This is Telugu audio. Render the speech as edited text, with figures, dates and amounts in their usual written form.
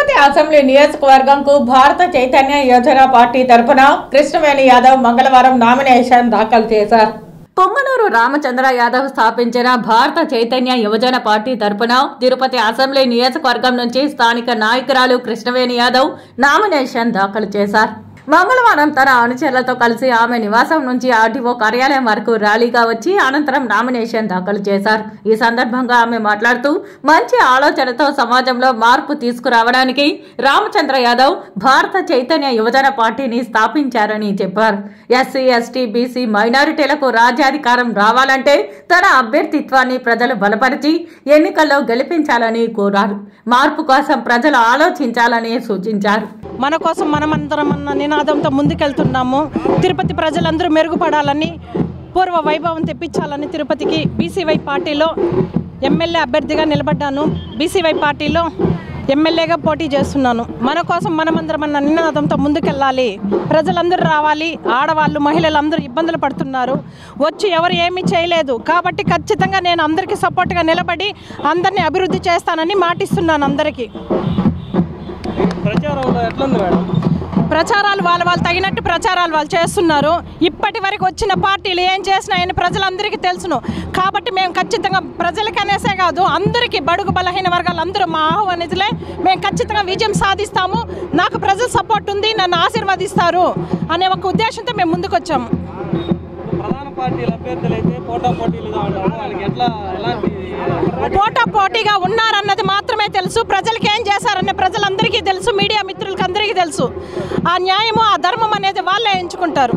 తిరుపతి అసెంబ్లీ నియోజకవర్గంకు భారత చైతన్య యోజన పార్టీ తరఫున కృష్ణవేణి యాదవ్ మంగళవారం నామినేషన్ దాఖలు చేశారు. పొంగనూరు రామచంద్ర యాదవ్ స్థాపించిన భారత చైతన్య యువజన పార్టీ తరఫున తిరుపతి అసెంబ్లీ నియోజకవర్గం నుంచి స్థానిక నాయకురాలు కృష్ణవేణి యాదవ్ నామినేషన్ దాఖలు చేశారు. మంగళవారం తన అనుచరులతో కలిసి ఆమె నివాసం నుంచి ఆర్టీఓ కార్యాలయం వరకు ర్యాలీగా వచ్చి అనంతరం నామినేషన్ దాఖలు చేశారు. ఈ సందర్భంగా ఆమె మాట్లాడుతూ మంచి ఆలోచనతో సమాజంలో మార్పు తీసుకురావడానికి రామచంద్ర యాదవ్ భారత చైతన్య యువజన పార్టీని స్థాపించారని చెప్పారు. ఎస్సీ, ఎస్టీ, బీసీ, మైనారిటీలకు రాజ్యాధికారం రావాలంటే తన అభ్యర్థిత్వాన్ని ప్రజలు బలపరిచి ఎన్నికల్లో గెలిపించాలని కోరారు. మార్పు కోసం ప్రజలు ఆలోచించాలని సూచించారు. మన కోసం మనమందరం అన్న నినాదంతో ముందుకెళ్తున్నాము. తిరుపతి ప్రజలందరూ మెరుగుపడాలని, పూర్వ వైభవం తెప్పించాలని తిరుపతికి బీసీవై పార్టీలో ఎమ్మెల్యే అభ్యర్థిగా నిలబడ్డాను. బీసీవై పార్టీలో ఎమ్మెల్యేగా పోటీ చేస్తున్నాను. మన కోసం మనమందరం అన్న నినాదంతో ముందుకెళ్ళాలి. ప్రజలందరూ రావాలి. ఆడవాళ్ళు, మహిళలు అందరూ ఇబ్బందులు పడుతున్నారు. వచ్చి ఎవరు ఏమీ చేయలేదు కాబట్టి ఖచ్చితంగా నేను అందరికీ సపోర్ట్గా నిలబడి అందరినీ అభివృద్ధి చేస్తానని మాటిస్తున్నాను. అందరికీ ప్రచారాలు వాళ్ళు తగినట్టు ప్రచారాలు వాళ్ళు చేస్తున్నారు. ఇప్పటి వరకు వచ్చిన పార్టీలు ఏం చేసినాయని ప్రజలందరికీ తెలుసును. కాబట్టి మేము ఖచ్చితంగా ప్రజలకి అనేసే కాదు, అందరికీ బడుగు బలహీన వర్గాలు అందరూ మా ఆహ్వానితులే. మేము ఖచ్చితంగా విజయం సాధిస్తాము. నాకు ప్రజల సపోర్ట్ ఉంది, నన్ను ఆశీర్వదిస్తారు అనే ఒక ఉద్దేశంతో మేము ముందుకు వచ్చాము. పోటాపోటీగా ఉన్నారన్నది మాత్రమే తెలుసు. ప్రజలకి ఏం చేశారనే ప్రజలందరికీ తెలుసు, మీడియా మిత్రులకి అందరికీ తెలుసు. ఆ న్యాయము, ఆ ధర్మం అనేది వాళ్ళే ఎంచుకుంటారు.